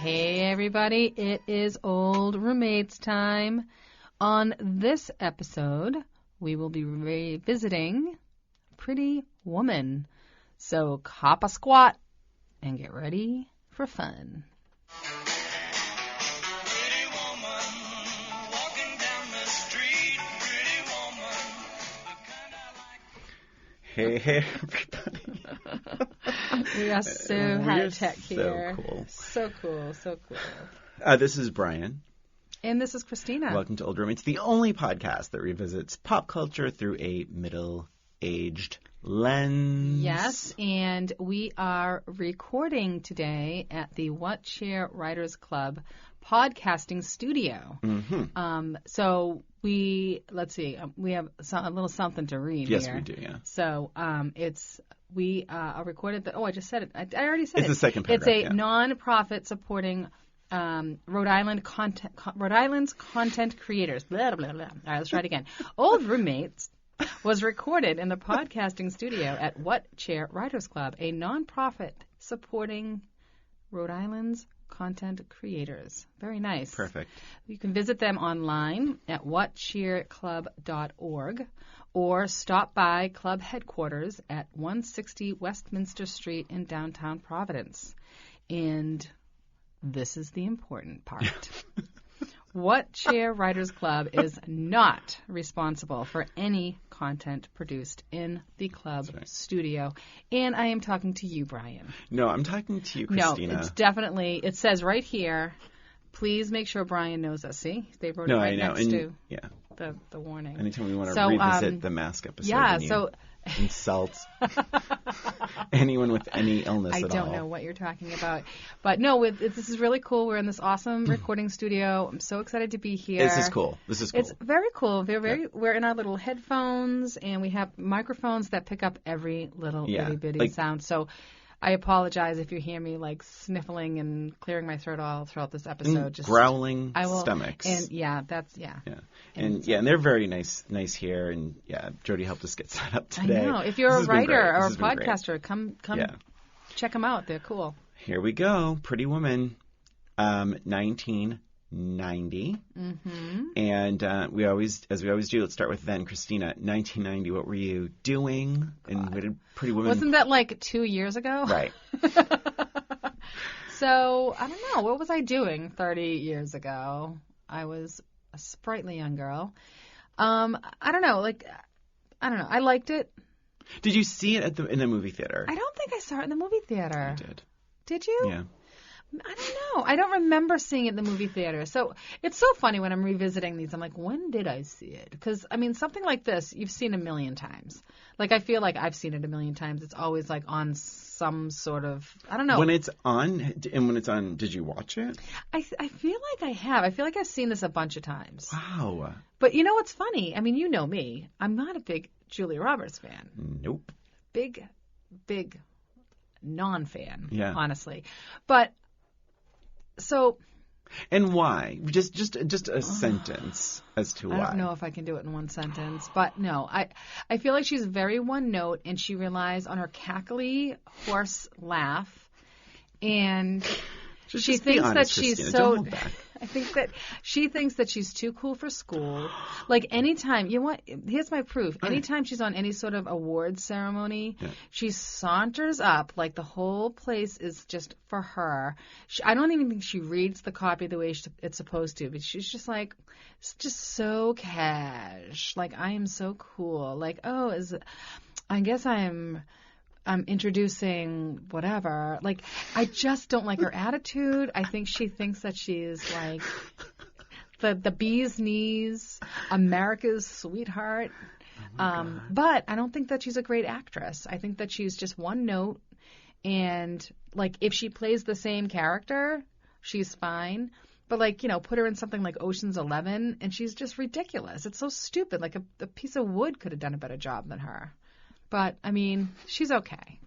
Hey, everybody. It is Old Roommates time. On this episode, we will be revisiting Pretty Woman. So cop a squat and get ready for fun. Hey, everybody. We are so high-tech here. So cool. So cool. This is Brian. And this is Christina. Welcome to Old Roommates, the only podcast that revisits pop culture through a middle-aged lens. Yes, and we are recording today at the What Chair Writers Club podcasting studio. Mm-hmm. So we have a little something to read here. Yes, we do, yeah. So we are recorded. I just said it. I already said it. It's the second paragraph. It's a non-profit supporting Rhode Island's content creators. Blah, blah, blah. All right, let's try it again. Old Roommates was recorded in the podcasting studio at What Chair Writers Club, a non-profit supporting Rhode Island's content creators. Very nice. Perfect. You can visit them online at whatcheerclub.org or stop by club headquarters at 160 Westminster Street in downtown Providence. And this is the important part. What Chair Writers Club is not responsible for any content produced in the club studio. And I am talking to you, Brian. No, I'm talking to you, Christina. No, it's definitely, it says right here, please make sure Brian knows us. See? They wrote it right next to the warning. Anytime we want to revisit the mask episode. Yeah, insult anyone with any illness at all. I don't know what you're talking about. But no, this is really cool. We're in this awesome recording studio. I'm so excited to be here. This is cool. It's very cool. We're in our little headphones, and we have microphones that pick up every little itty-bitty sound. So I apologize if you hear me like sniffling and clearing my throat all throughout this episode. Just growling stomachs. And And they're very nice here. And Jody helped us get set up today. I know. If you're a writer or a podcaster, come check them out. They're cool. Here we go. Pretty Woman, 1990. Mm-hmm. And as we always do, let's start with then. Christina, 1990, what were you doing? God. And what did Pretty Woman... Wasn't that like 2 years ago? Right. So, I don't know. What was I doing 30 years ago? I was a sprightly young girl. I don't know. I liked it. Did you see it in the movie theater? I don't think I saw it in the movie theater. I did. Did you? Yeah. I don't know. I don't remember seeing it in the movie theater. So it's so funny when I'm revisiting these. I'm like, when did I see it? Because, I mean, something like this, you've seen a million times. Like, I feel like I've seen it a million times. It's always, like, on some sort of, I don't know. When it's on, did you watch it? I feel like I have. I feel like I've seen this a bunch of times. Wow. But you know what's funny? I mean, you know me. I'm not a big Julia Roberts fan. Nope. Big non-fan, honestly. But... So, and why? Just a sentence as to why. I don't know if I can do it in one sentence, but no, I feel like she's very one note, and she relies on her cackly horse laugh, and she thinks that she's Christina. so. Don't hold back. I think that she thinks that she's too cool for school. Like anytime, you know what? Here's my proof. Anytime she's on any sort of awards ceremony, she saunters up like the whole place is just for her. I don't even think she reads the copy the way it's supposed to, but she's just like, it's just so cash. Like, I am so cool. Like, I guess I'm introducing whatever. Like, I just don't like her attitude. I think she thinks that she's like the bee's knees, America's sweetheart. But I don't think that she's a great actress. I think that she's just one note. And, like, if she plays the same character, she's fine. But, like, put her in something like Ocean's 11, and she's just ridiculous. It's so stupid. Like, a piece of wood could have done a better job than her. But, I mean, she's okay.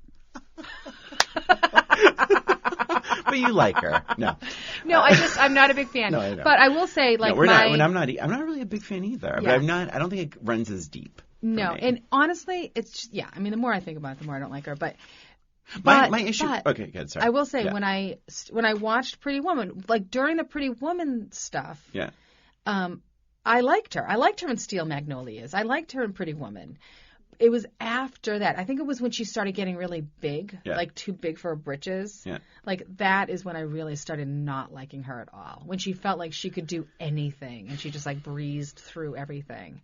But you like her. No, I'm not a big fan. No, I know. But I will say, like, I'm not really a big fan either. Yeah. But I don't think it runs as deep. No, and honestly, it's just, the more I think about it, the more I don't like her. But But, my issue. but Okay, good. Sorry. I will say Yeah. when I watched Pretty Woman, like during the Pretty Woman stuff, Yeah. I liked her. I liked her in Steel Magnolias. I liked her in Pretty Woman. It was after that. I think it was when she started getting really big, like too big for her britches. Yeah. Like that is when I really started not liking her at all. When she felt like she could do anything and she just like breezed through everything.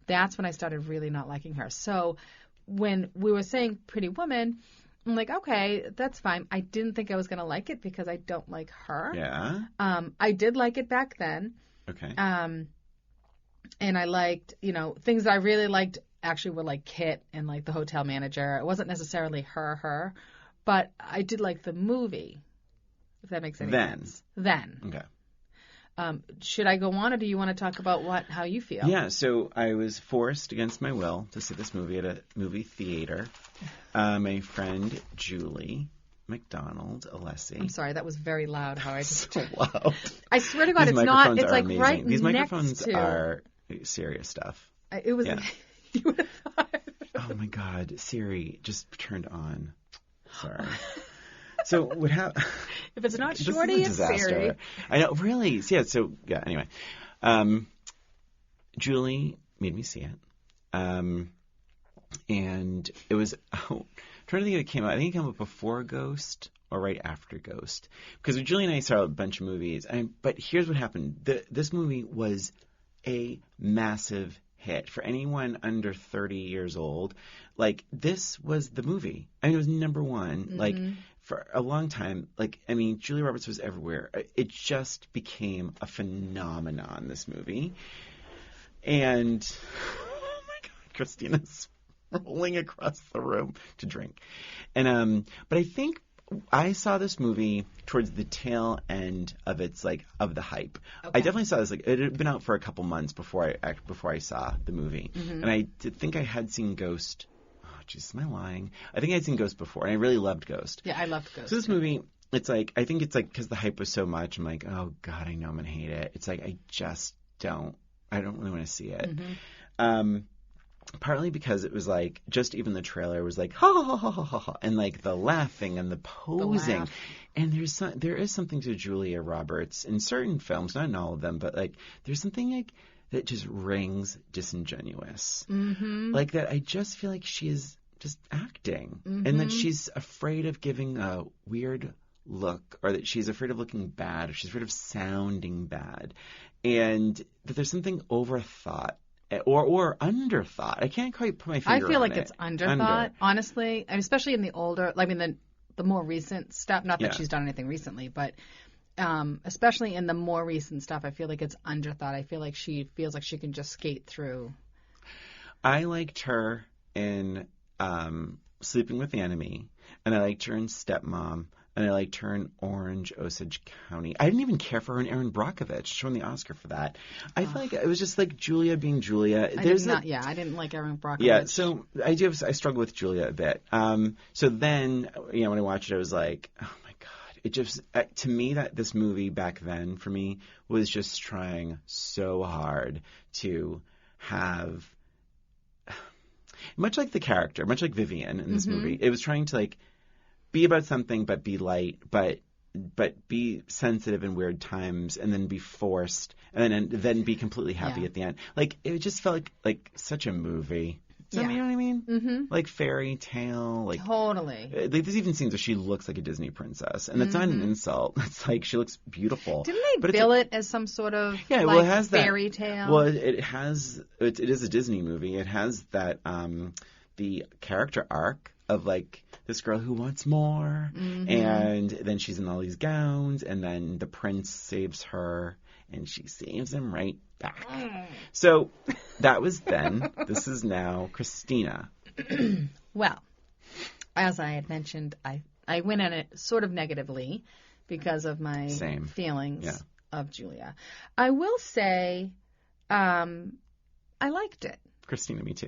That's when I started really not liking her. So when we were saying Pretty Woman, I'm like, okay, that's fine. I didn't think I was going to like it because I don't like her. Yeah. I did like it back then. Okay. And I liked, things that I really liked actually were like Kit and like the hotel manager. It wasn't necessarily her, but I did like the movie, if that makes any sense. Then. Okay. Should I go on, or do you want to talk about how you feel? Yeah, so I was forced against my will to see this movie at a movie theater. My friend Julie McDonald Alessi. I'm sorry, that was very loud. How I just So loud. I swear to God, These it's not. microphones It's are like amazing. right These next microphones to. are serious stuff. It was. Yeah. You would have thought. Oh my God, Siri just turned on. Sorry. So what happened? If it's not This is a Shorty, it's disaster. Siri. I know, really. Yeah. Anyway, Julie made me see it, and it was. I'm trying to think if it came out. I think it came out before Ghost or right after Ghost, because Julie and I saw a bunch of movies. But here's what happened: this movie was a massive hit for anyone under 30 years old. Like, this was the movie. I mean, it was number one. Mm-hmm. Like, for a long time. Like, I mean, Julia Roberts was everywhere. It just became a phenomenon, this movie. And oh my God, Christina's rolling across the room to drink. And but I think I saw this movie towards the tail end of its of the hype. Okay. I definitely saw this it had been out for a couple months before I saw the movie, and I did think I had seen Ghost. Oh, jeez, am I lying? I think I had seen Ghost before, and I really loved Ghost. Yeah, I loved Ghost. So this movie, it's I think it's because the hype was so much. I'm like, oh God, I know I'm gonna hate it. It's I don't really want to see it. Mm-hmm. Partly because it was just even the trailer was ha ha ha ha ha ha, and the laughing and the posing, and there is something to Julia Roberts in certain films, not in all of them, but there's something that just rings disingenuous, that I just feel like she is just acting, and that she's afraid of giving a weird look, or that she's afraid of looking bad, or she's afraid of sounding bad, and that there's something overthought. Or underthought. I can't quite put my finger on it. I feel like it's underthought, honestly, and especially in the older, the more recent stuff. Not that she's done anything recently, but especially in the more recent stuff, I feel like it's underthought. I feel like she feels like she can just skate through. I liked her in Sleeping with the Enemy, and I liked her in Stepmom, and I liked her in Orange, Osage County. I didn't even care for her in Erin Brockovich. She won the Oscar for that. I feel like it was just Julia being Julia. I didn't like Erin Brockovich. Yeah, so I struggle with Julia a bit. So then, when I watched it, I was like, oh my God. It just, to me, that this movie back then for me was just trying so hard to have, much like the character, much like Vivian in this movie, it was trying to be about something, but be light, but be sensitive in weird times, and then be forced, and then be completely happy at the end. It just felt like such a movie. You know what I mean? Mm-hmm. Fairy tale. Totally. There's even scenes where she looks like a Disney princess, and that's not an insult. It's she looks beautiful. Didn't they bill it as some sort of it has fairy that, tale? Well, it has. It is a Disney movie. It has that the character arc of this girl who wants more, and then she's in all these gowns, and then the prince saves her, and she saves him right back. So that was then. This is now Christina. Well, as I had mentioned, I went on it sort of negatively because of my feelings of Julia. I will say I liked it. Christina, me too.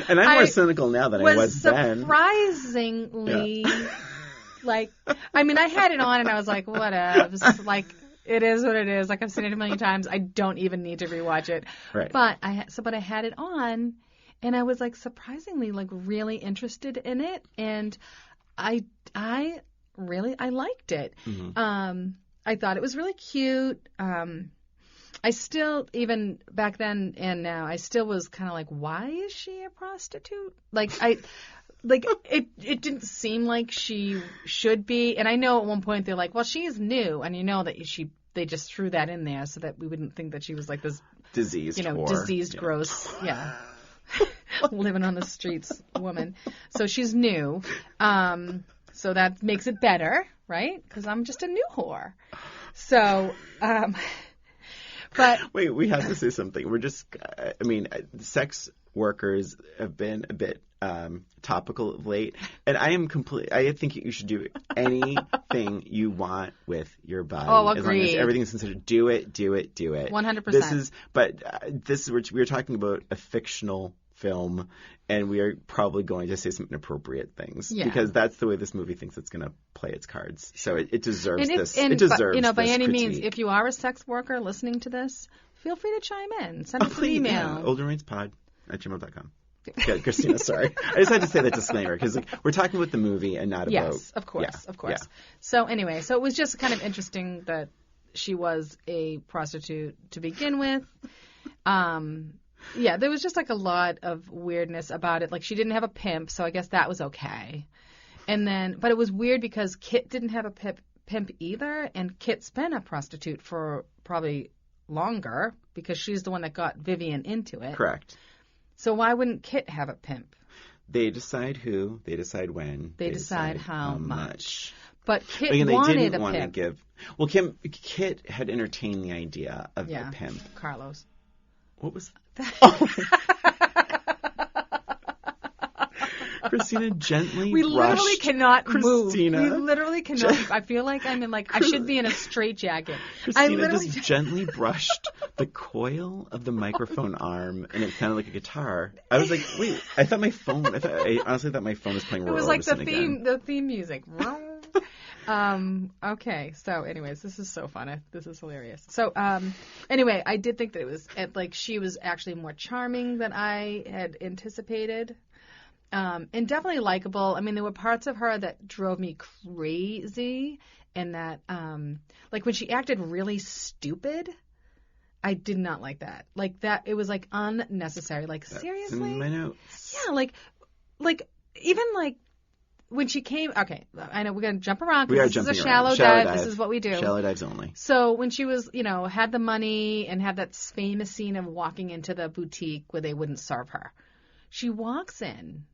And I'm more cynical now than I was then. Surprisingly, I had it on and I was like, whatevs. It is what it is. I've seen it a million times. I don't even need to rewatch it. Right. But I had it on, And I was like surprisingly like really interested in it, and I liked it. I thought it was really cute. I still, even back then and now, I still was kind of like, why is she a prostitute? It didn't seem like she should be. And I know at one point they're like, well, she's new, and you know that they just threw that in there so that we wouldn't think that she was like this diseased whore. Gross, living on the streets woman. So she's new. So that makes it better, right? Because I'm just a new whore. So, but wait, we have to say something. We're just, sex workers have been a bit topical of late, and I think you should do anything you want with your body. Oh, agreed. As long as everything's considered, do it. 100%. We were talking about a fictional film, and we are probably going to say some inappropriate things because that's the way this movie thinks it's going to play its cards. So it deserves this. It deserves by any critique. means, if you are a sex worker listening to this, feel free to chime in. Send us an email. Yeah. oldermaidspod@gmail.com. Good, Christina, sorry. I just had to say that disclaimer because we're talking about the movie and not about... Yes, of course. Yeah. So anyway, it was just kind of interesting that she was a prostitute to begin with. Yeah, there was just like a lot of weirdness about it. Like she didn't have a pimp, so I guess that was okay. And then, but it was weird because Kit didn't have a pimp either, and Kit's been a prostitute for probably longer because she's the one that got Vivian into it. Correct. So why wouldn't Kit have a pimp? They decide who, they decide when, they decide how much. But Kit they wanted didn't a want pimp. to give. Well, Kit had entertained the idea of a pimp. Carlos. What was that? Oh. Christina gently We brushed literally cannot Christina. move. We literally cannot. I feel like I'm in I should be in a straitjacket. Christina just gently brushed the coil of the microphone arm, and it sounded like a guitar. I was like, wait, I honestly thought my phone was playing Roy Orbison. It was like again. the theme music. Okay, so anyways, this is so fun. This is hilarious. So anyway, I did think that it was she was actually more charming than I had anticipated. And definitely likable. I mean, there were parts of her that drove me crazy, and that when she acted really stupid, I did not like that. Like that, it was like unnecessary. Like seriously, in my notes. Yeah, even when she came, okay, I know we're going to jump around because this is a shallow dive. This is what we do. Shallow dives only. So when she was, had the money and had that famous scene of walking into the boutique where they wouldn't serve her, she walks in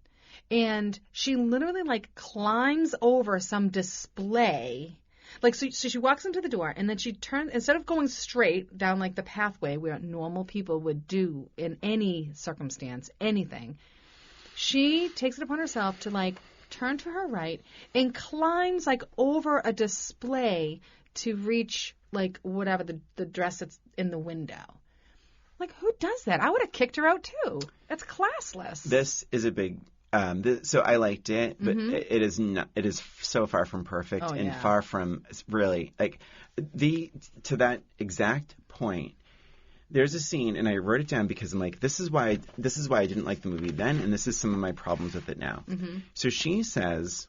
and she literally climbs over some display. So she walks into the door and then she turns, instead of going straight down the pathway where normal people would do in any circumstance, anything, she takes it upon herself to turn to her right and climbs over a display to reach whatever the dress that's in the window. Who does that? I would have kicked her out too. That's classless. This is a big so I liked it, but it is not. It is so far from perfect and far from really to that exact point. There's a scene, and I wrote it down because I'm like, this is why I didn't like the movie then, and this is some of my problems with it now. Mm-hmm. So she says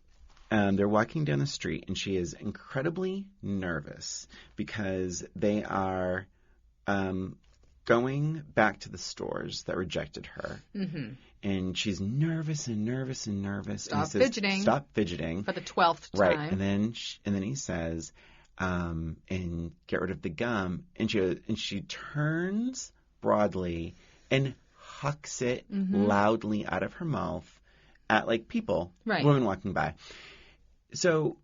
they're walking down the street, and she is incredibly nervous because they are going back to the stores that rejected her. Mm-hmm. And she's nervous and nervous and nervous. Stop and he says, fidgeting. Stop fidgeting. For the 12th time. Right. And then he says, and get rid of the gum. And she turns broadly and hucks it loudly out of her mouth at people, women walking by. So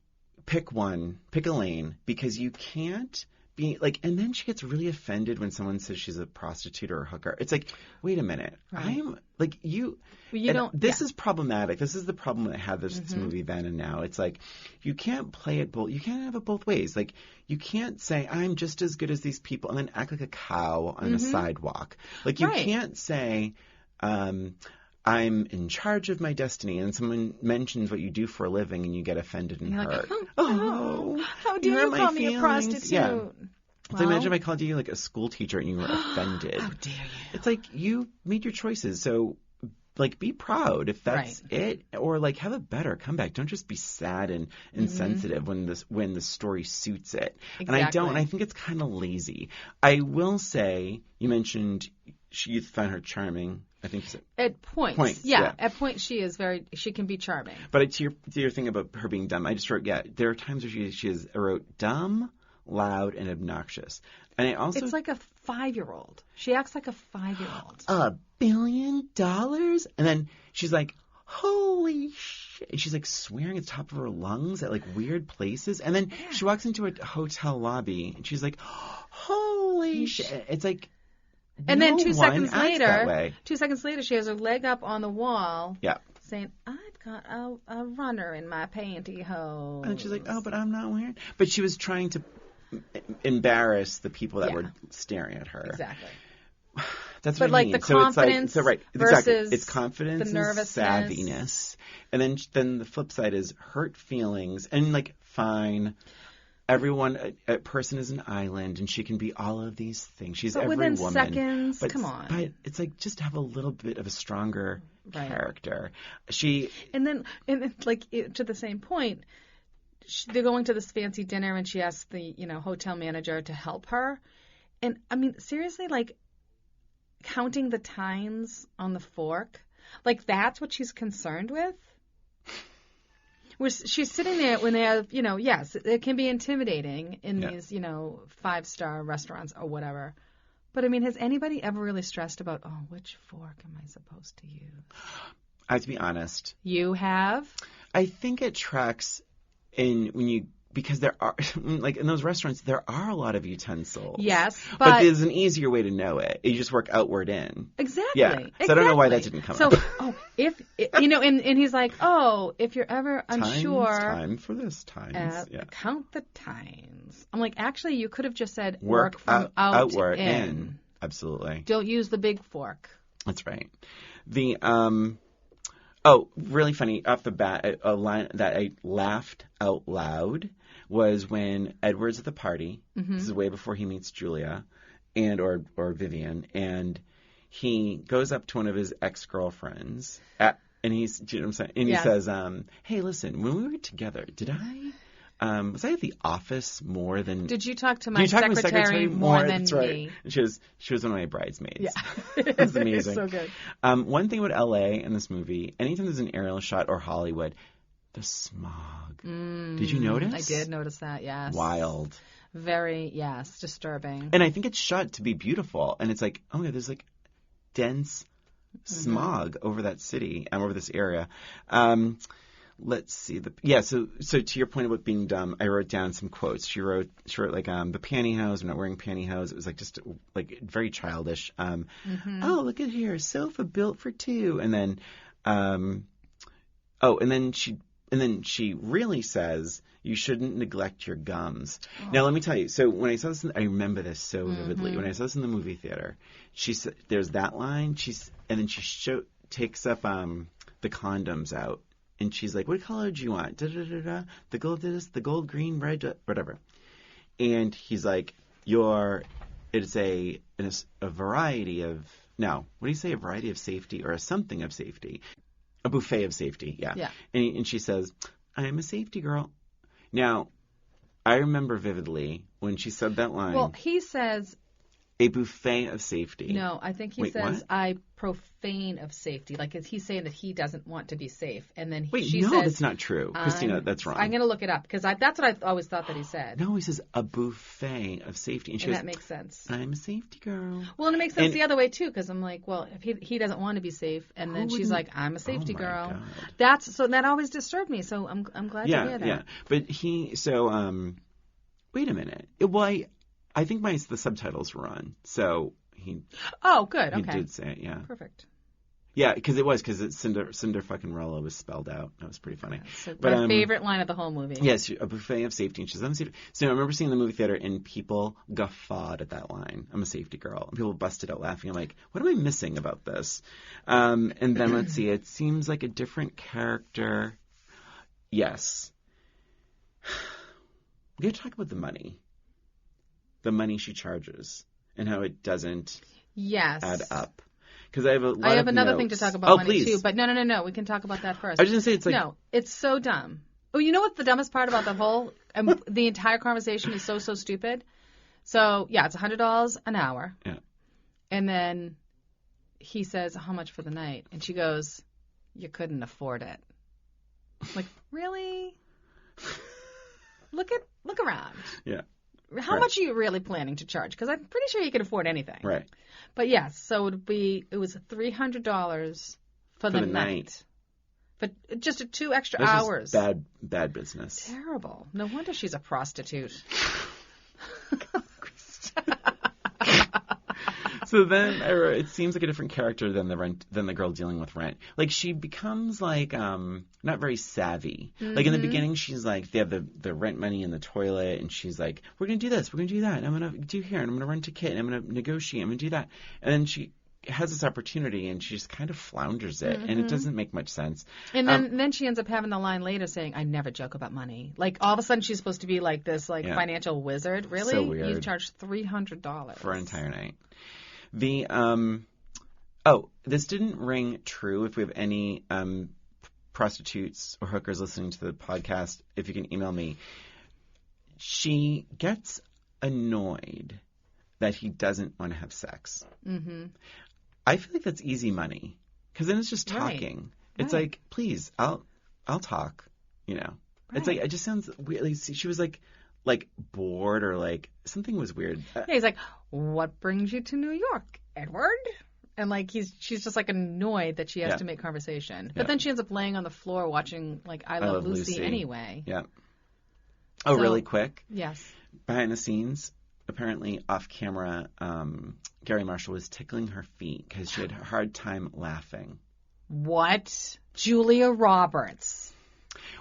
pick a lane, because you can't be and then she gets really offended when someone says she's a prostitute or a hooker. It's wait a minute. Right. I'm you. Well, you don't. This is problematic. This is the problem that I had this movie then and now. It's you can't play it both. You can't have it both ways. You can't say I'm just as good as these people and then act like a cow on a sidewalk. You can't say I'm in charge of my destiny, and someone mentions what you do for a living, and you get offended and hurt. How dare you call me a prostitute? Yeah. So imagine if I called you a school teacher and you were offended. How dare you? It's you made your choices, so like, be proud if that's it, or like have a better comeback. Don't just be sad and insensitive when the story suits it. Exactly. And I think it's kind of lazy. I will say, you mentioned you found her charming. I think you said at points. Yeah, at points she can be charming. But to your thing about her being dumb, I just wrote, there are times where I wrote dumb, loud, and obnoxious. And I also, it's like a 5-year-old. She acts like a 5-year-old. $1 billion? And then she's like, holy shit. And she's like swearing at the top of her lungs at like weird places. And then she walks into a hotel lobby and she's like, holy shit. It's like, and then 2 seconds later, she has her leg up on the wall. Yeah. Saying, I've got a runner in my pantyhose. And she's like, oh, but I'm not wearing. But she was trying to embarrass the people that were staring at her. Exactly. That's what I mean. The confidence versus it's confidence the nervousness. And savviness. And then the flip side is hurt feelings. And like, fine, everyone, a person is an island, and she can be all of these things. She's every within woman. Seconds, come on. But it's like, just have a little bit of a stronger character. And then to the same point, they're going to this fancy dinner, and she asks the hotel manager to help her. And I mean, seriously, like, counting the tines on the fork, like, that's what she's concerned with. She's sitting there when they have, yes, it can be intimidating in these, 5-star restaurants or whatever. But I mean, has anybody ever really stressed about, which fork am I supposed to use? I have to be honest. You have? I think it tracks because there are, like, in those restaurants, there are a lot of utensils. Yes, but there's an easier way to know it. You just work outward in. Exactly. Yeah. So I don't know why that didn't come up. So, and he's like, if you're ever unsure. Time for this. Count the tines. I'm like, actually, you could have just said work from outward in. Absolutely. Don't use the big fork. That's right. Really funny off the bat, a line that I laughed out loud was when Edward's at the party. Mm-hmm. This is way before he meets Julia or Vivian, and he goes up to one of his ex-girlfriends and he's, do you know what I'm saying? And he says, hey, listen, when we were together, was I at the office more than... Did you talk to my secretary more than That's right. me? She was one of my bridesmaids. Yeah. It was amazing. So good. One thing about L.A. in this movie, anytime there's an aerial shot or Hollywood, the smog. Did you notice? I did notice that, yes. Wild. Very, yes, disturbing. And I think it's shot to be beautiful. And it's like, there's like dense smog over that city, over this area. Let's see. So to your point about being dumb, I wrote down some quotes. She wrote like, the pantyhose. I'm not wearing pantyhose. It was like just like very childish. Oh, look at here, sofa built for two. And then, and then she really says you shouldn't neglect your gums. Oh. Now let me tell you. So when I saw this, I remember this so vividly. When I saw this in the movie theater, she said there's that line. And then she takes up the condoms out. And she's like, what color do you want? Da-da-da-da. The gold this, the gold, green, red, whatever. And he's like, it's a variety of, no, what do you say? A variety of safety or a something of safety. A buffet of safety, yeah. And she says, I am a safety girl. Now, I remember vividly when she said that line. Well, he says... A buffet of safety. No, I think he says, what? I profane of safety. Like, he's saying that he doesn't want to be safe. And then she says... that's not true. Christina, that's wrong. I'm going to look it up, because that's what I always thought that he said. No, he says a buffet of safety. And she goes, that makes sense. I'm a safety girl. Well, and it makes sense the other way, too, because I'm like, well, if he doesn't want to be safe, and then she's like, I'm a safety girl. God. So that always disturbed me, so I'm glad to hear that. Yeah, but wait a minute. I think the subtitles were on, so he... Oh, good, okay. He did say it, yeah. Perfect. Yeah, because Cinder fucking Rollo was spelled out. That was pretty funny. So my favorite line of the whole movie. Yes, a buffet of safety. And she's, I'm a safety. So I remember seeing the movie theater and people guffawed at that line. I'm a safety girl. And people busted out laughing. I'm like, what am I missing about this? And then let's see. It seems like a different character. Yes. We got to talk about the money. The money she charges and how it doesn't add up. Because I have a lot I have of another notes. thing to talk about money, please. too. But no. We can talk about that first. I was just going to say, it's like... No, it's so dumb. Oh, you know what's the dumbest part about the whole... the entire conversation is so stupid. So, yeah, it's $100 an hour. Yeah. And then he says, how much for the night? And she goes, you couldn't afford it. Like, really? Look around. Yeah. How much are you really planning to charge? Because I'm pretty sure you can afford anything. Right. But yes, so it was $300 for the night. For just 2 extra hours. Just bad business. Terrible. No wonder she's a prostitute. So then it seems like a different character than the girl dealing with rent. Like she becomes like not very savvy. Mm-hmm. Like in the beginning, she's like they have the rent money in the toilet, and she's like, we're gonna do this, we're gonna do that, and I'm gonna do here, and I'm gonna rent a kit, and I'm gonna negotiate, I'm gonna do that, and then she has this opportunity, and she just kind of flounders it, and it doesn't make much sense. And then she ends up having the line later saying, I never joke about money. Like, all of a sudden, she's supposed to be like this financial wizard. Really? So weird. You've charged $300. For an entire night. The, this didn't ring true. If we have any prostitutes or hookers listening to the podcast, if you can email me. She gets annoyed that he doesn't want to have sex. Mm-hmm. I feel like that's easy money because then it's just talking. Right. It's like, please, I'll talk. You know, It's like it just sounds weird. Like, she was like bored or like something was weird. Yeah, he's like, "What brings you to New York, Edward?" And like she's just like annoyed that she has to make conversation. But then she ends up laying on the floor watching like I Love Lucy anyway. Yeah. Oh, really quick? Yes. Behind the scenes. Apparently, off camera, Gary Marshall was tickling her feet because she had a hard time laughing. What? Julia Roberts.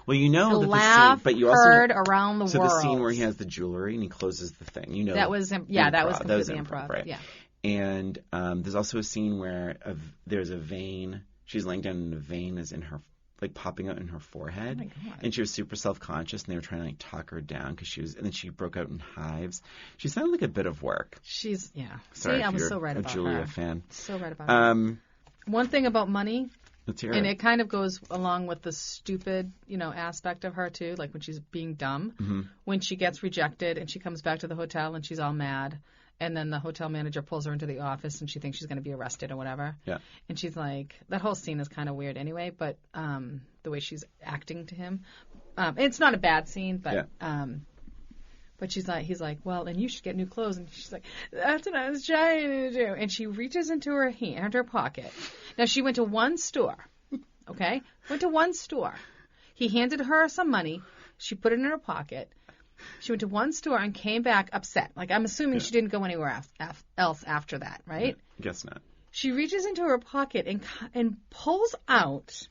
Well, you know the that laugh the scene, but you also heard around the world. So the scene where he has the jewelry and he closes the thing, you know. That was that was completely improv. Right? Yeah. And there's also a scene where there's a vein. She's laying down and a vein is in her. Like popping out in her forehead, and she was super self-conscious, and they were trying to like talk her down because and then she broke out in hives. She sounded like a bit of work. Sorry, I was so right a about Julia her. Fan. So right about her. One thing about money, let's hear and it kind of goes along with the stupid, aspect of her too. Like when she's being dumb, when she gets rejected and she comes back to the hotel and she's all mad. And then the hotel manager pulls her into the office and she thinks she's going to be arrested or whatever. Yeah. And she's like, that whole scene is kind of weird anyway, but the way she's acting to him. It's not a bad scene, but but he's like, well, then you should get new clothes. And she's like, that's what I was trying to do. And she reaches into her pocket. Now, she went to one store, okay? Went to one store. He handed her some money. She put it in her pocket. She went to one store and came back upset. Like, I'm assuming she didn't go anywhere else after that, right? Yeah, guess not. She reaches into her pocket and pulls out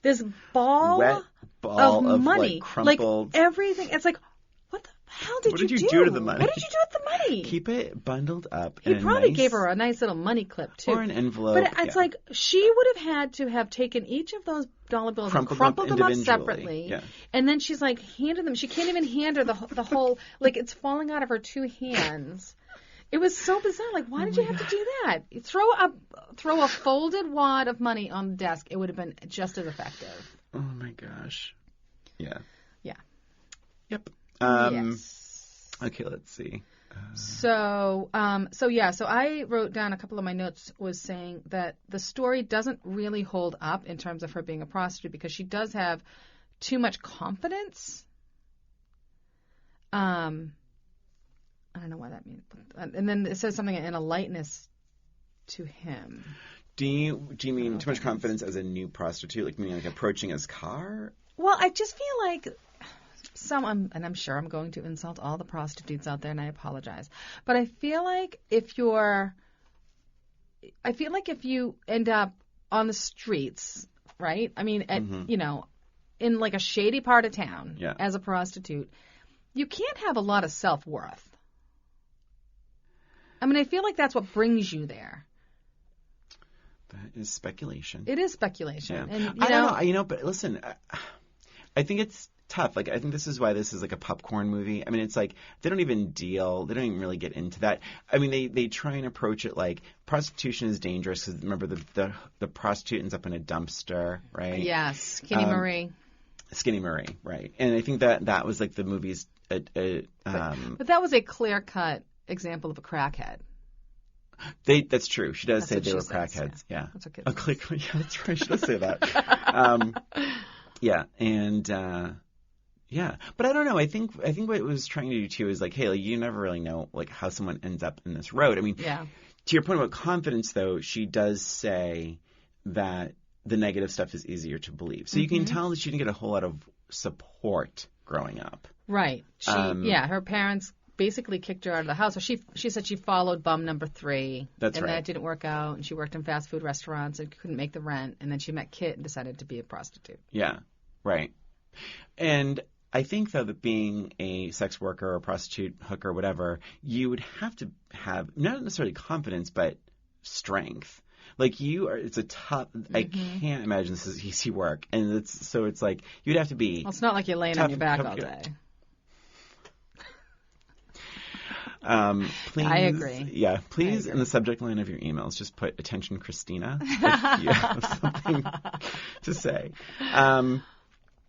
this ball of money. Like crumpled. Like, everything. It's like, what the hell did you do? What did you do to the money? What did you do with the money? Keep it bundled up. He probably gave her a nice little money clip, too. Or an envelope. But it's like, she would have had to have taken each of those dollar bills and crumpled them up separately. Yeah. And then she's like, handed them. She can't even hand her the whole, like, it's falling out of her two hands. It was so bizarre. Like, why did you have to do that? Throw a folded wad of money on the desk. It would have been just as effective. Oh, my gosh. Yeah. Yeah. Yep. Yes. Okay, let's see. So I wrote down a couple of my notes was saying that the story doesn't really hold up in terms of her being a prostitute because she does have too much confidence. I don't know what that means. And then it says something in a lightness to him. Do you mean too much confidence as a new prostitute, like meaning like approaching his car? Well, I just feel like and I'm sure I'm going to insult all the prostitutes out there, and I apologize. But I feel like if you end up on the streets, right? I mean, in like a shady part of town as a prostitute, you can't have a lot of self-worth. I mean, I feel like that's what brings you there. That is speculation. It is speculation. Yeah. And, I don't know, but listen, I think tough. Like, I think this is why this is like a popcorn movie. I mean, it's like they don't even really get into that. I mean, they try and approach it like prostitution is dangerous because remember the prostitute ends up in a dumpster, right? Yes, Skinny Marie, right? And I think that was like the movie's. But that was a clear-cut example of a crackhead. That's true. She does say they were crackheads. Yeah. That's okay. Yeah, that's right. She does say that. Yeah, and yeah, but I don't know. I think what it was trying to do too is like, hey, like, you never really know like how someone ends up in this road. I mean, to your point about confidence, though, she does say that the negative stuff is easier to believe. So you can tell that she didn't get a whole lot of support growing up. Right. Her parents basically kicked her out of the house. So she said she followed bum number 3. That's right. And that didn't work out. And she worked in fast food restaurants and couldn't make the rent. And then she met Kit and decided to be a prostitute. Yeah, right. And I think, though, that being a sex worker or a prostitute, hooker, whatever, you would have to have not necessarily confidence, but strength. Like it's a tough. I can't imagine this is easy work, and it's like you'd have to be. Well, it's not like you're laying on your back all day. Please, I agree. Yeah, please, in the subject line of your emails, just put "Attention, Christina," if you have something to say.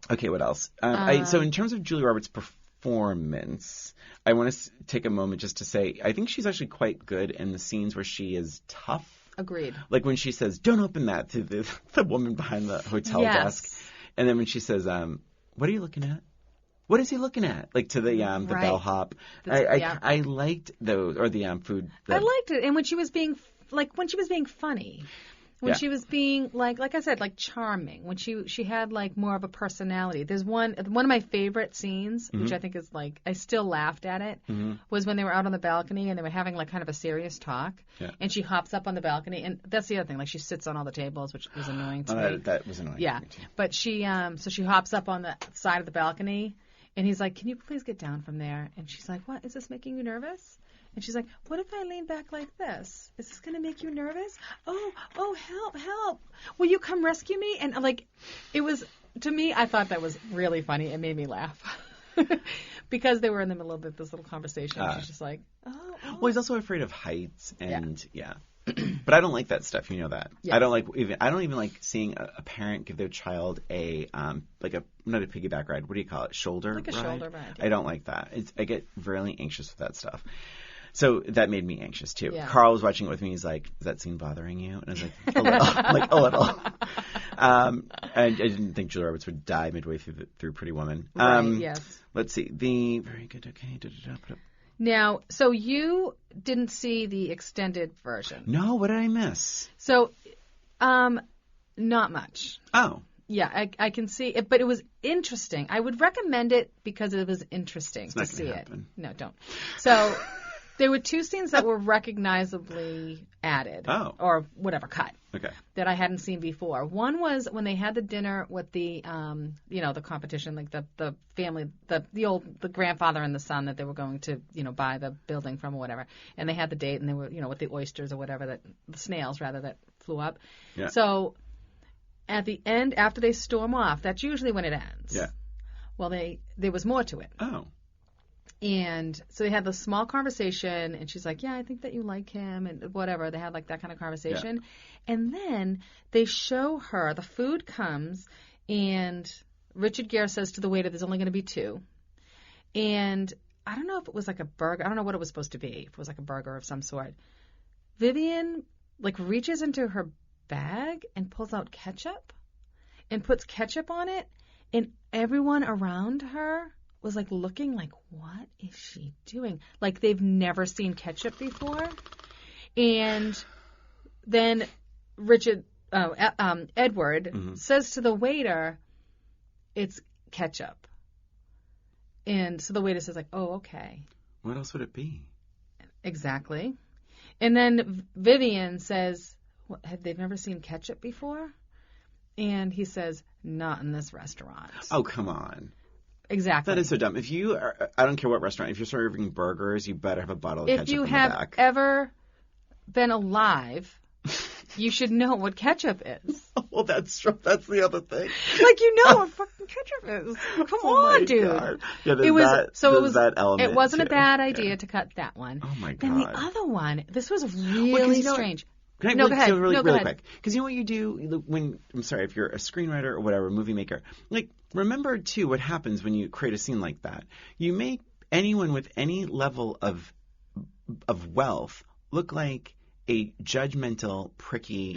Okay, what else? So in terms of Julia Roberts' performance, I want to take a moment just to say I think she's actually quite good in the scenes where she is tough. Agreed. Like when she says, "Don't open that," to the woman behind the hotel desk. And then when she says, "What are you looking at? What is he looking at?" Like to the bellhop. I liked those, or the food. I liked it. And when she was being funny. When she was being like I said, like charming. When she had like more of a personality. There's one of my favorite scenes, which I think is like I still laughed at it, was when they were out on the balcony and they were having like kind of a serious talk. Yeah. And she hops up on the balcony, and that's the other thing. Like she sits on all the tables, which was annoying to me. That was annoying. Yeah, to me too. but she hops up on the side of the balcony, and he's like, "Can you please get down from there?" And she's like, "What? Is this making you nervous?" And she's like, "What if I lean back like this? Is this going to make you nervous? Oh, help. Will you come rescue me?" And like, it was, to me, I thought that was really funny. It made me laugh. Because they were in the middle of this little conversation. She's just like, oh. Well, he's also afraid of heights and, But I don't like that stuff. You know that. Yeah. I don't even like seeing a parent give their child not a piggyback ride. What do you call it? Shoulder ride? Like a shoulder ride. Yeah. I don't like that. I get really anxious with that stuff. So that made me anxious, too. Yeah. Carl was watching it with me. He's like, "Is that scene bothering you?" And I was like, a little. I didn't think Julia Roberts would die midway through Pretty Woman. Yes. Let's see. Very good. Okay. Now, so you didn't see the extended version. No, what did I miss? So, not much. Oh. Yeah, I can see it, but it was interesting. I would recommend it because it was interesting to see it. No, don't. So... There were 2 scenes that were recognizably added. Oh. Or whatever, cut. Okay. That I hadn't seen before. One was when they had the dinner with the, the competition, like the family, the grandfather and the son that they were going to, buy the building from or whatever. And they had the date and they were, with the oysters or whatever, the snails rather, that flew up. Yeah. So at the end, after they storm off, that's usually when it ends. Yeah. Well, there was more to it. Oh. And so they had this small conversation, and she's like, "Yeah, I think that you like him," and whatever. They had like that kind of conversation. Yeah. And then they show her, the food comes, and Richard Gere says to the waiter, "There's only going to be 2." And I don't know if it was like a burger. I don't know what it was supposed to be. If it was like a burger of some sort. Vivian reaches into her bag and pulls out ketchup and puts ketchup on it, and everyone around her was looking like, what is she doing? Like they've never seen ketchup before. And then Edward says to the waiter, "It's ketchup." And so the waiter says "Oh, okay." What else would it be? Exactly. And then Vivian says, "Have they never seen ketchup before?" And he says, "Not in this restaurant." Oh, come on. Exactly. That is so dumb. If you are, I don't care what restaurant, if you're serving burgers, you better have a bottle of ketchup in the back. If you have ever been alive you should know what ketchup is. Well, that's the other thing. Like, you know what fucking ketchup is. Come on, dude. God. Yeah, It was that element. It wasn't too. a bad idea to cut that one. Oh my God. Then the other one, this was really strange. Can I go ahead. really go ahead. quick? Because you know what you do when, I'm sorry, if you're a screenwriter or whatever, a movie maker, like, remember, too, what happens when you create a scene like that. You make anyone with any level of wealth look like a judgmental, pricky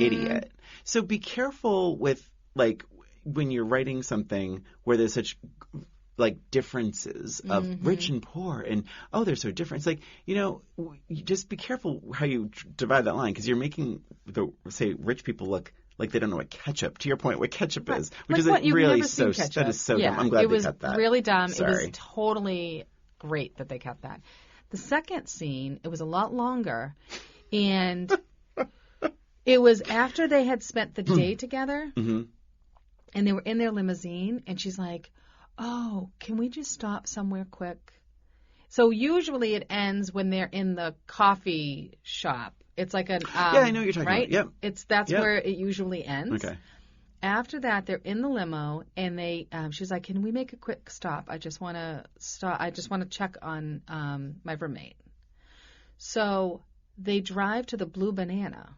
idiot. So be careful with, like, when you're writing something where there's such, like, differences of rich and poor and, oh, they're so different. It's like, you just be careful how you divide that line, because you're making say, rich people look like they don't know what ketchup, to your point, what ketchup is, which is really so, that is so dumb. I'm glad they cut that. It was really dumb. Sorry. It was totally great that they cut that. The second scene, it was a lot longer, and it was after they had spent the day together, and they were in their limousine, and she's like, oh, can we just stop somewhere quick? So usually it ends when they're in the coffee shop. It's like an yeah, I know what you're talking right? about. Yep. That's where it usually ends. Okay. After that, they're in the limo, and she's like, can we make a quick stop? I just want to stop. I just want to check on my roommate. So they drive to the Blue Banana.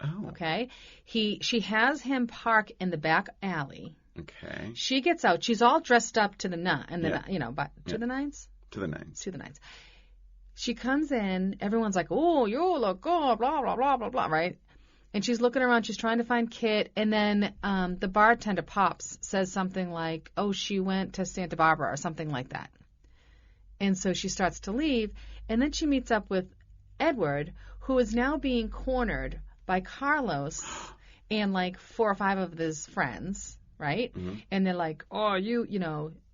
Oh. Okay. She has him park in the back alley. Okay. She gets out. She's all dressed up to the nines. To the nines? To the nines. To the nines. She comes in. Everyone's like, oh, you look good, blah, blah, blah, blah, blah, right? And she's looking around. She's trying to find Kit. And then the bartender, Pops, says something like, oh, she went to Santa Barbara or something like that. And so she starts to leave. And then she meets up with Edward, who is now being cornered by Carlos and like 4 or 5 of his friends, right? And they're like, oh,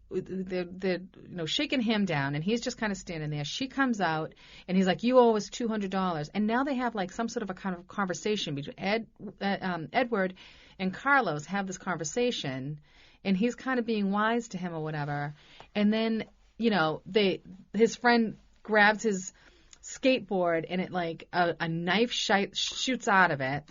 they're shaking him down, and he's just kind of standing there. She comes out, and he's like, you owe us $200. And now they have like some sort of a kind of conversation between Edward and Carlos have this conversation, and he's kind of being wise to him or whatever. And then, his friend grabs his skateboard, and it like a knife shoots out of it.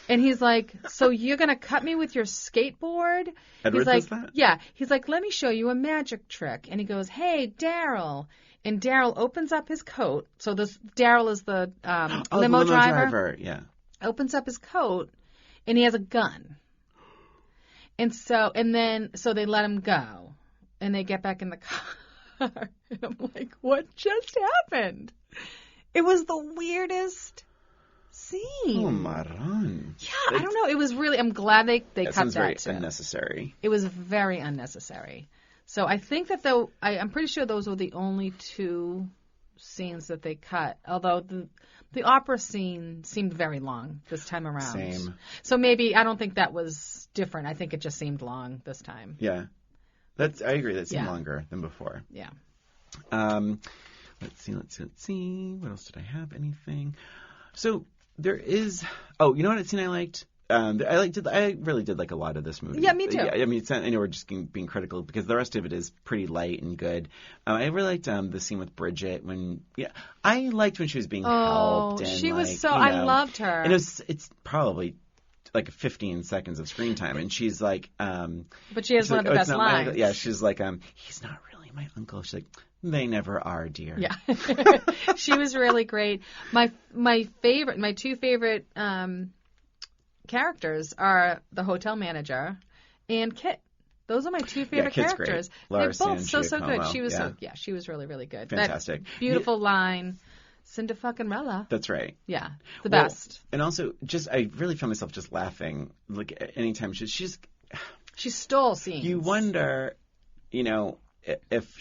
And he's like, so you're going to cut me with your skateboard? Edward does that? Yeah. He's like, let me show you a magic trick. And he goes, hey, Daryl. And Daryl opens up his coat. So Daryl is the limo driver. Yeah. Opens up his coat, and he has a gun. And so they let him go. And they get back in the car. And I'm like, what just happened? It was the weirdest scene. Oh, Maran. Yeah, I don't know. It was really, I'm glad they cut that. Sounds very unnecessary. It was very unnecessary. So I think that I'm pretty sure those were the only 2 scenes that they cut. Although the opera scene seemed very long this time around. Same. So maybe, I don't think that was different. I think it just seemed long this time. Yeah. I agree. That seemed longer than before. Yeah. Let's see. What else did I have? Anything? So there is. Oh, you know what scene I liked? I really did like a lot of this movie. Yeah, me too. Yeah, I mean, I know we're just being critical because the rest of it is pretty light and good. I really liked the scene with Bridget I liked when she was being helped. And she was so. I loved her. And it's probably like 15 seconds of screen time, and she's like, but she has one of the best lines. Yeah, she's like, he's not really my uncle. She's like, they never are, dear. Yeah. She was really great. My 2 favorite characters are the hotel manager and Kit. Those are my 2 favorite characters. They're both so good. She was she was really, really good. Fantastic. That beautiful line. Cinderfucking-rella. That's right. Yeah, the best. And also, I really found myself just laughing. Like anytime she stole scenes. You wonder, if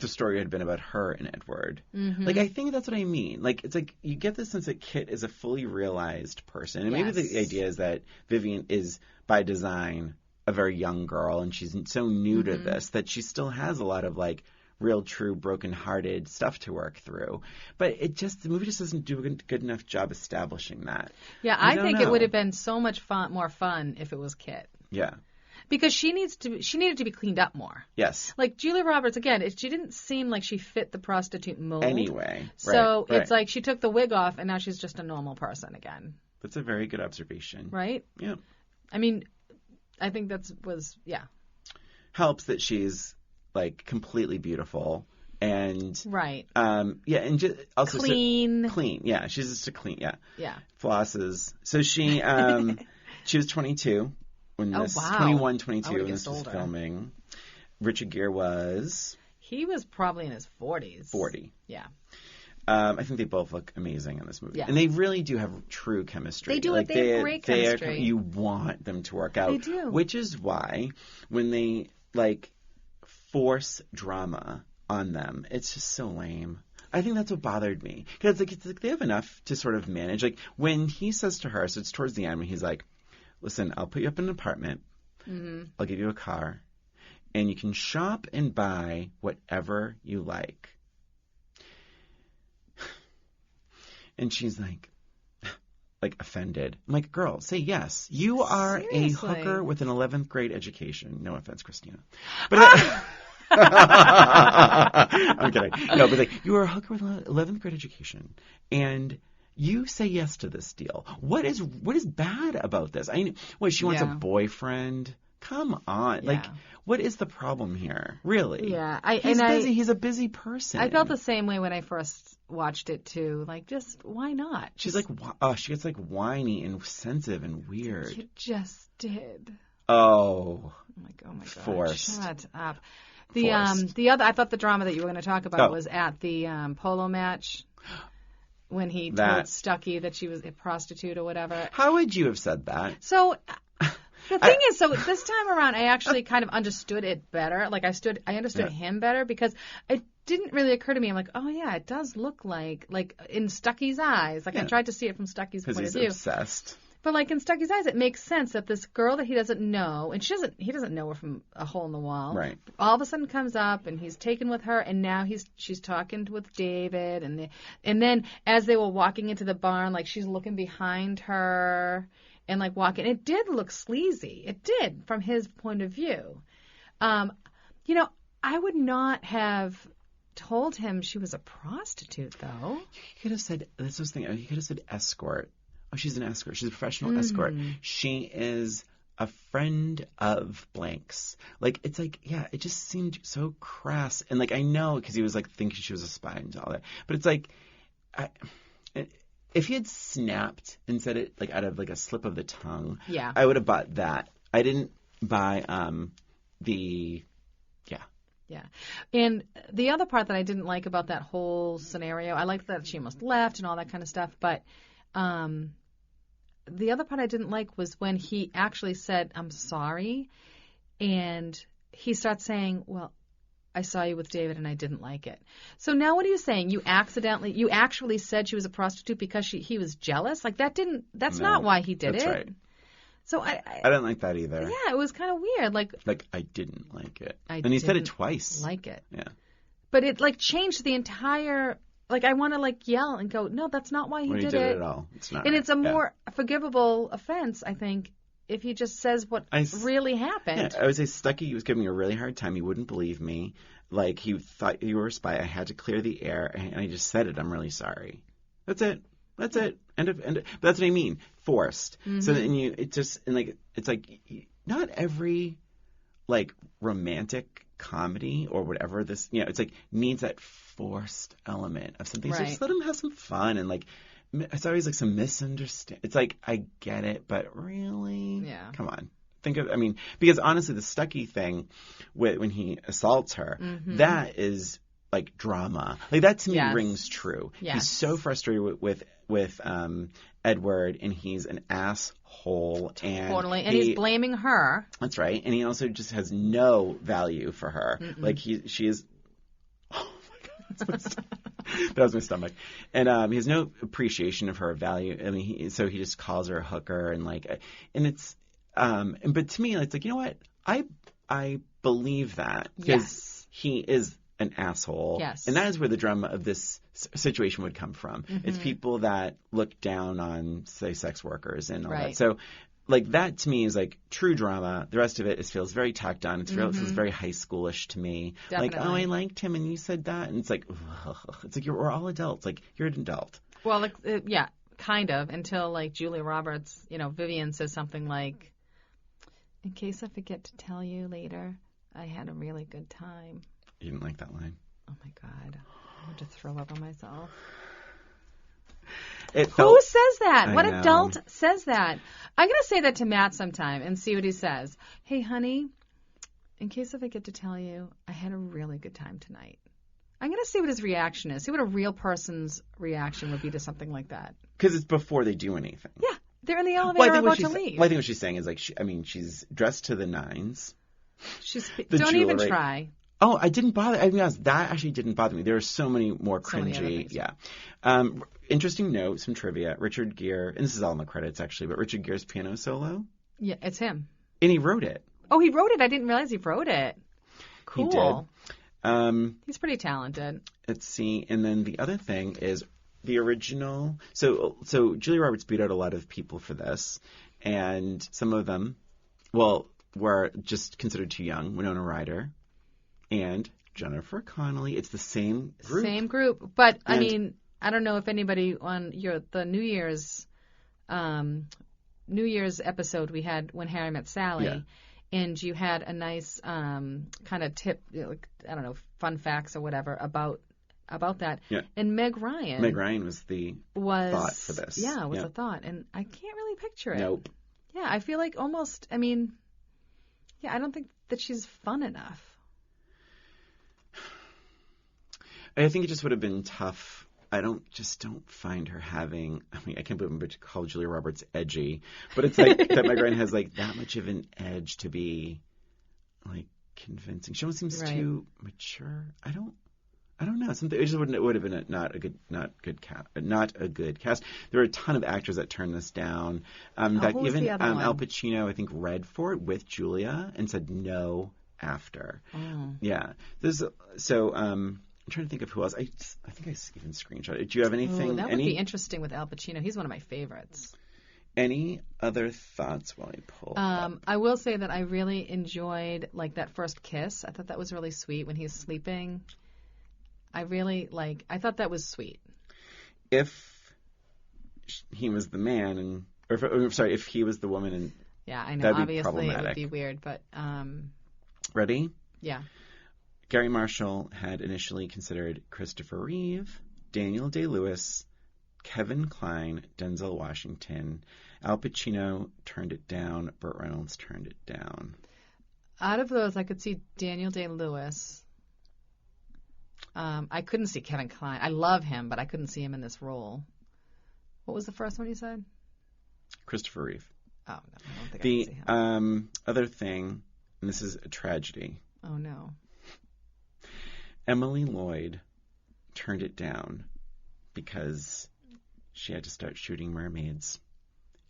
the story had been about her and Edward. Like, I think that's what I mean. Like, it's like you get the sense that Kit is a fully realized person, and maybe the idea is that Vivian is by design a very young girl, and she's so new to this that she still has a lot of like real, true, broken-hearted stuff to work through. But the movie just doesn't do a good enough job establishing that. Yeah, I think it would have been so much more fun if it was Kit. Yeah. Because she needed to be cleaned up more. Yes. Like Julia Roberts, again, she didn't seem like she fit the prostitute mold. Anyway. So it's like she took the wig off, and now she's just a normal person again. That's a very good observation. Right? Yeah. I mean, I think yeah. Helps that she's, like, completely beautiful. And right. And just also clean. Clean. Yeah. She's just a clean. Yeah. Yeah. Flosses. So she was 22 when this 21, 22 when this was filming. Richard Gere was. He was probably in his 40s. 40. Yeah. I think they both look amazing in this movie. Yeah. And they really do have true chemistry. They do. Like, they have great chemistry. You want them to work out. They do. Which is why when they, like, force drama on them, it's just so lame. I think that's what bothered me. Because it's like they have enough to sort of manage. Like, when he says to her, so it's towards the end, when he's like, listen, I'll put you up in an apartment. Mm-hmm. I'll give you a car. And you can shop and buy whatever you like. And she's like offended. I'm like, girl, say yes. You are Seriously? A hooker with an 11th grade education. No offense, Christina. But I'm kidding. No, but like, you are a hooker with an 11th grade education. And you say yes to this deal. What is bad about this? I mean, she wants a boyfriend? Come on. Yeah. Like, what is the problem here? Really? Yeah. He's busy. He's a busy person. I felt the same way when I first watched it, too. Like, just, why not? She's like, she gets, like, whiny and sensitive and weird. You just did. Oh. Oh my God. Forced. Shut up. The other, I thought the drama that you were going to talk about was at the polo match. When he told Stuckey that she was a prostitute or whatever. How would you have said that? So... The thing is, so this time around, I actually kind of understood it better. Like, I understood him better because it didn't really occur to me. I'm like, oh, yeah, it does look like in Stuckey's eyes. Like, I tried to see it from Stuckey's point of view. Because he's obsessed. But, like, in Stuckey's eyes, it makes sense that this girl that he doesn't know, and he doesn't know her from a hole in the wall. Right. All of a sudden comes up, and he's taken with her, and now she's talking with David. And then as they were walking into the barn, like, she's looking behind her. And, like, walking. It did look sleazy. It did, from his point of view. You know, I would not have told him she was a prostitute, though. You could have said, you could have said escort. Oh, she's an escort. She's a professional escort. She is a friend of blanks. Like, it's like, it just seemed so crass. And, like, I know, because he was, like, thinking she was a spy and all that. But it's like, if he had snapped and said it, like, out of, like, a slip of the tongue, I would have bought that. I didn't buy Yeah. And the other part that I didn't like about that whole scenario, I liked that she almost left and all that kind of stuff, but the other part I didn't like was when he actually said, I'm sorry, and he starts saying, well, I saw you with David and I didn't like it. So now what are you saying? You actually said she was a prostitute because he was jealous? Like, that's not why he did it. That's right. So I didn't like that either. Yeah, it was kind of weird. Like I didn't like it. And he said it twice. Like it. Yeah. But it, like, changed the entire, like, I want to, like, yell and go, no, that's not why he did it. At all. It's not. And it's a more forgivable offense, I think, if he just says what really happened. Yeah, I would say Stuckey was giving me a really hard time. He wouldn't believe me. Like, he thought you were a spy. I had to clear the air, and I just said it. I'm really sorry. That's it. That's it. End of. But that's what I mean. Forced. Mm-hmm. So then it's like not every, like, romantic comedy or whatever this, it's like needs that forced element of something. Right. So just let him have some fun and, like, it's always like some misunderstanding. It's like, I get it, but really? Yeah. Come on. Because honestly, the Stuckey thing when he assaults her, that is, like, drama. Like, that to me rings true. Yes. He's so frustrated with Edward, and he's an asshole. Totally. And he's blaming her. That's right. And he also just has no value for her. Mm-mm. Like, she is... Oh, my God. That was my stomach. And he has no appreciation of her value. I mean, so he just calls her a hooker, and, like... And it's... but to me, it's like, you know what? I believe that. Because he is an asshole. Yes. And that is where the drama of this situation would come from. Mm-hmm. It's people that look down on, say, sex workers and all that. So, like, that to me is, like, true drama. The rest of it feels very tacked on. It feels very high schoolish to me. Definitely. Like, oh, I liked him and you said that. And it's like, ugh. It's like, we're all adults. Like, you're an adult. Well, kind of, until like Julia Roberts, Vivian says something like, "In case I forget to tell you later, I had a really good time." You didn't like that line? Oh my God. I want to throw up on myself. Who says that? What adult says that? I'm going to say that to Matt sometime and see what he says. "Hey, honey, in case I forget to tell you, I had a really good time tonight." I'm going to see what his reaction is. See what a real person's reaction would be to something like that. Because it's before they do anything. Yeah. They're in the elevator about to leave. Well, I think what she's saying is like, she's dressed to the nines. Don't even try. Oh, I didn't bother. I mean, that actually didn't bother me. There are so many more cringy. Yeah. Interesting note, some trivia. Richard Gere, and this is all in the credits actually, but Richard Gere's piano solo. Yeah, it's him. And he wrote it. Oh, he wrote it. I didn't realize he wrote it. Cool. He did. He's pretty talented. Let's see. And then the other thing is the original. So Julia Roberts beat out a lot of people for this, and some of them, were just considered too young. Winona Ryder and Jennifer Connelly. It's the same group. Same group. But, I mean, I don't know if anybody on the New Year's episode we had when Harry Met Sally, and you had a nice kind of tip, I don't know, fun facts or whatever about that. Yeah. And Meg Ryan was the thought for this. Yeah, was the thought. And I can't really picture it. Nope. Yeah, I feel like almost, I don't think that she's fun enough. I think it just would have been tough. I don't find her having. I mean, I can't believe I'm call Julia Roberts edgy, but it's like that Meg Ryan has like that much of an edge to be like convincing. She almost seems too mature. I don't know. Something it would have been not a good cast. There are a ton of actors that turned this down. In fact, even Al Pacino, I think, read for it with Julia and said no after. Oh. Yeah. I'm trying to think of who else. I think I even screenshot it. Do you have anything? That would be interesting with Al Pacino. He's one of my favorites. Any other thoughts while I pull up? I will say that I really enjoyed like that first kiss. I thought that was really sweet when he's sleeping. I thought that was sweet. If he was the man if he was the woman, and yeah, I know. Obviously, it would be weird, but ready? Yeah. Gary Marshall had initially considered Christopher Reeve, Daniel Day-Lewis, Kevin Kline, Denzel Washington. Al Pacino turned it down. Burt Reynolds turned it down. Out of those, I could see Daniel Day-Lewis. I couldn't see Kevin Kline. I love him, but I couldn't see him in this role. What was the first one you said? Christopher Reeve. Oh, no, I don't think I can see him. Other thing, and this is a tragedy. Oh, no. Emily Lloyd turned it down because she had to start shooting mermaids.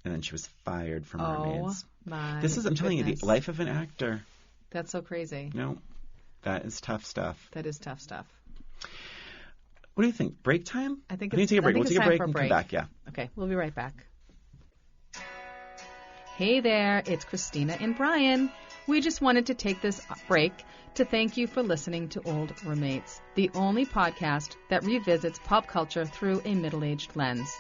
And then she was fired from mermaids. I'm telling you, the life of an actor. That's so crazy. No, that is tough stuff. That is tough stuff. What do you think? Break time? I think we need to take a break. We'll take a break and come back, yeah. Okay, we'll be right back. Hey there, it's Christina and Brian. We just wanted to take this break to thank you for listening to Old Roommates, the only podcast that revisits pop culture through a middle-aged lens.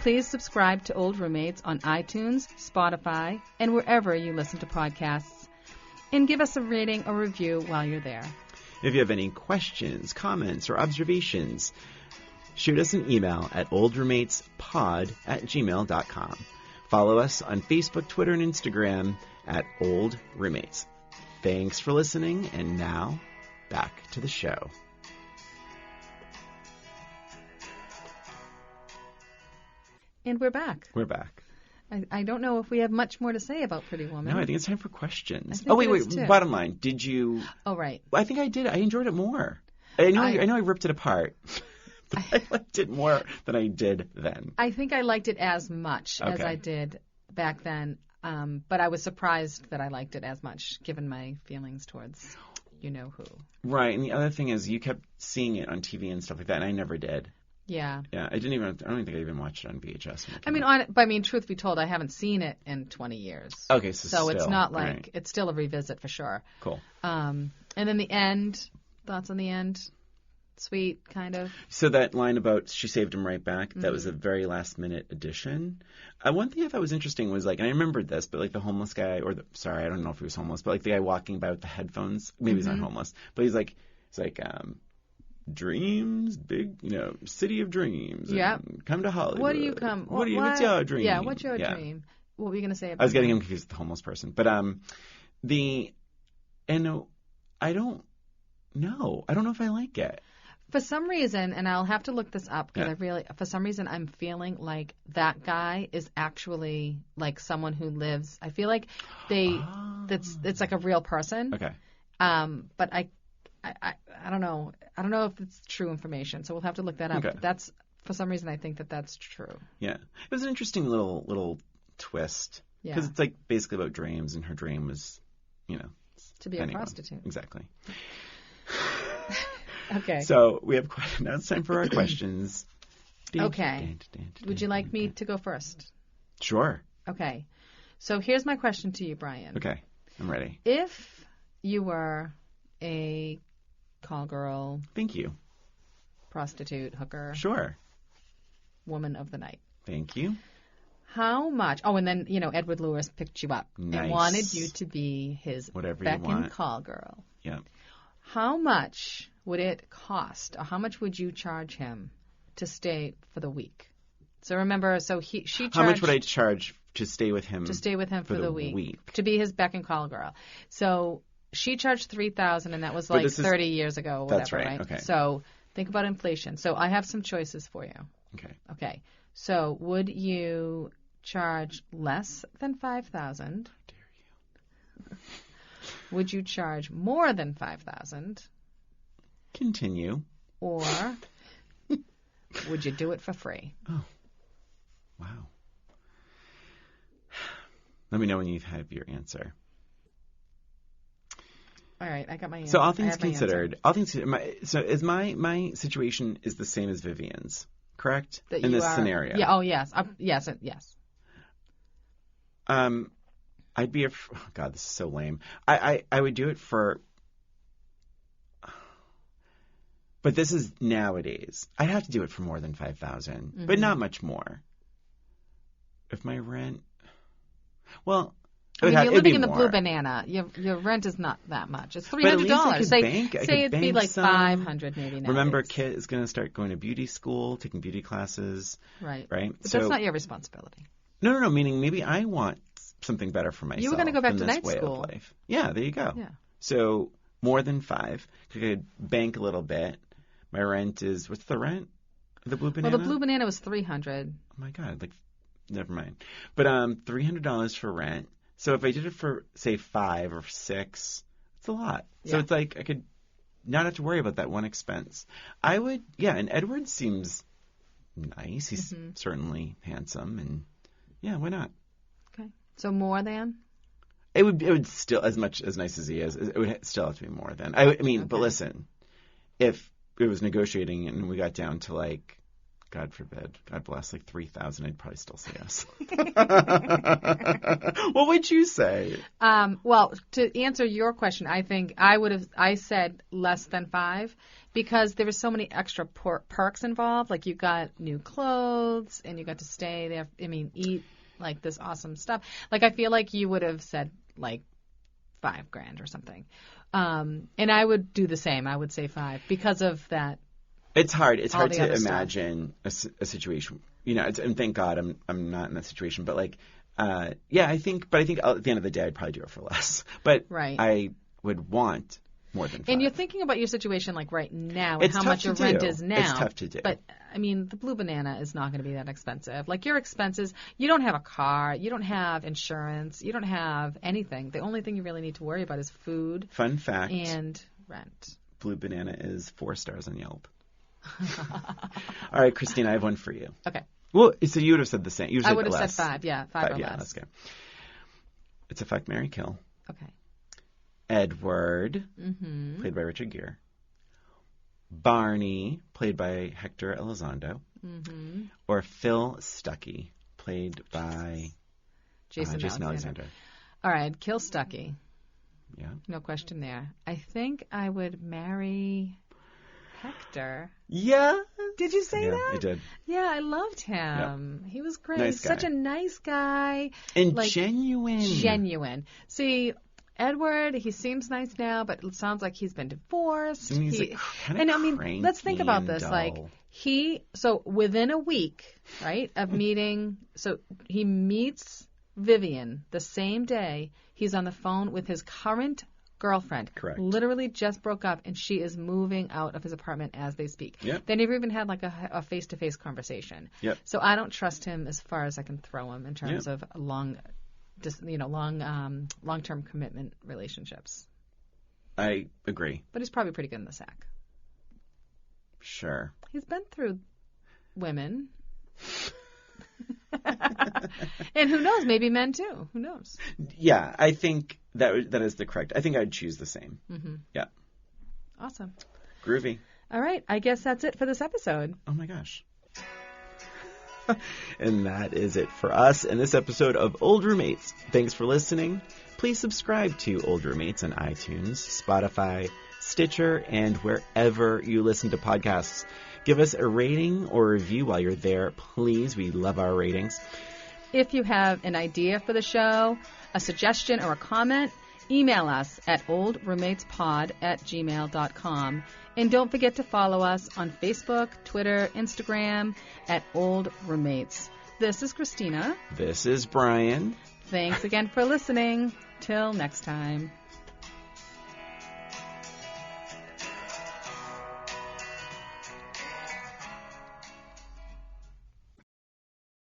Please subscribe to Old Roommates on iTunes, Spotify, and wherever you listen to podcasts. And give us a rating or review while you're there. If you have any questions, comments, or observations, shoot us an email at oldroommatespod@gmail.com. Follow us on Facebook, Twitter, and Instagram at Old Roommates. Thanks for listening, and now, back to the show. And we're back. We're back. I don't know if we have much more to say about Pretty Woman. No, I think it's time for questions. Oh, wait. Bottom line. Did you... Oh, right. Well, I think I did. I enjoyed it more. I know I ripped it apart. But I liked it more than I did then. I think I liked it as much as I did back then. But I was surprised that I liked it as much, given my feelings towards you-know-who. Right. And the other thing is you kept seeing it on TV and stuff like that, and I never did. Yeah. Yeah, I don't even think I even watched it on VHS. Truth be told, I haven't seen it in 20 years. Okay, so it's not like, it's still a revisit for sure. Cool. And then the end, thoughts on the end? sweet, kind of. So that line about she saved him right back, that was a very last-minute addition. One thing I thought was interesting was, like, and I remembered this, but, like, the homeless guy, I don't know if he was homeless, but, like, the guy walking by with the headphones, maybe he's not homeless, but he's like, dreams, big, city of dreams. Yeah. Come to Hollywood. What do you come? What's your dream? Yeah, what's your dream? What were you going to say about I was getting him confused with the homeless person. But, I don't know. I don't know if I like it. For some reason, and I'll have to look this up because for some reason, I'm feeling like that guy is actually like someone who lives. I feel like it's like a real person. Okay. But I don't know. I don't know if it's true information, so we'll have to look that up. Okay. But for some reason, I think that's true. Yeah. It was an interesting little twist. Yeah. Because it's like basically about dreams, and her dream was, to be a prostitute. Exactly. Okay. So now it's time for our questions. Okay. Would you like me to go first? Sure. Okay. So here's my question to you, Brian. Okay. I'm ready. If you were a call girl, Thank you. prostitute, hooker, Sure. woman of the night, Thank you. how much? Oh, and then Edward Lewis picked you up Nice. and wanted you to be his Whatever beck you want. and call girl. Yeah. How much would it cost, or how much would you charge him to stay for the week? So remember, she charged. How much would I charge to stay with him? To stay with him for the week? To be his beck and call girl. So she charged $3,000, and that was like 30 years ago or whatever, that's right. Okay. So think about inflation. So I have some choices for you. Okay. Okay. So would you charge less than $5,000? How dare you? Would you charge more than $5,000? Continue. Or would you do it for free? Oh. Wow. Let me know when you have your answer. All right, I got my answer. So all things considered, my situation is the same as Vivian's, correct? In this scenario. Yeah. Oh, yes. Yes. Yes. I'd be God, this is so lame. I would do it for, but this is nowadays. I'd have to do it for more than $5,000, but not much more. If my rent, well, you're living in the Blue Banana. Your rent is not that much. It's $300. Say it'd be like $500 maybe now. Remember, Kit is going to start going to beauty school, taking beauty classes. Right. Right. But that's not your responsibility. No. Meaning maybe I want something better for myself. You were going to go back to night way school. Of life. Yeah. There you go. Yeah. So more than 5. I could bank a little bit. My rent is, what's the rent? The Blue Banana. Well, the Blue Banana was $300. Oh my God. Never mind. But $300 for rent. So if I did it for, say, 5 or 6, it's a lot. So it's like I could not have to worry about that one expense. I would, and Edward seems nice. He's certainly handsome, and why not? Okay. So more than? It would still, as much as nice as he is, it would still have to be more than. I mean, but listen, if it was negotiating and we got down to like, God forbid, God bless, like 3,000, I'd probably still say yes. What would you say? Well, to answer your question, I think I said less than 5 because there were so many extra perks involved. Like you got new clothes and you got to stay there. I mean, eat like this awesome stuff. Like I feel like you would have said like $5,000 or something. And I would do the same. I would say 5 because of that. It's hard. It's hard to imagine a situation, and thank God I'm not in that situation. But like, I think at the end of the day, I'd probably do it for less. But I would want more than 5. And you're thinking about your situation like right now and how much your rent is now. It's tough to do. But I mean, the Blue Banana is not going to be that expensive. Like your expenses, you don't have a car, you don't have insurance, you don't have anything. The only thing you really need to worry about is food. Fun fact. And rent. Blue Banana is 4 stars on Yelp. All right, Christine, I have one for you. Okay. Well, so you would have said the same. I would have said 5, 5 or less. That's good. It's a fuck, marry, kill. Okay. Edward, played by Richard Gere. Barney, played by Hector Elizondo. Or Phil Stuckey, played by Jason Alexander. All right, kill Stuckey. Yeah. No question there. I think I would marry Hector. Yeah. Did you say Yeah, that? I did. Yeah, I loved him. He was great. Nice guy. Such a nice guy. And genuine. Genuine. See, Edward, he seems nice now, but it sounds like he's been divorced. And he's kind of cranky. Let's think about this. Dull. Like, so within a week, right, of meeting, so he meets Vivian the same day. He's on the phone with his current girlfriend. Correct. Literally just broke up, and she is moving out of his apartment as they speak. Yep. They never even had like a face-to-face conversation. Yep. So I don't trust him as far as I can throw him in terms of long-term commitment relationships. I agree. But he's probably pretty good in the sack. Sure. He's been through women. And who knows? Maybe men too. Who knows? Yeah, I think that is the correct. I think I'd choose the same. Mm-hmm. Yeah. Awesome. Groovy. All right. I guess that's it for this episode. Oh my gosh. And that is it for us in this episode of Old Roommates. Thanks for listening. Please subscribe to Old Roommates on iTunes, Spotify, Stitcher, and wherever you listen to podcasts. Give us a rating or review while you're there, please. We love our ratings. If you have an idea for the show, a suggestion, or a comment, email us at oldroommatespod@gmail.com. And don't forget to follow us on Facebook, Twitter, Instagram at Old Roommates. This is Christina. This is Brian. Thanks again for listening. Till next time.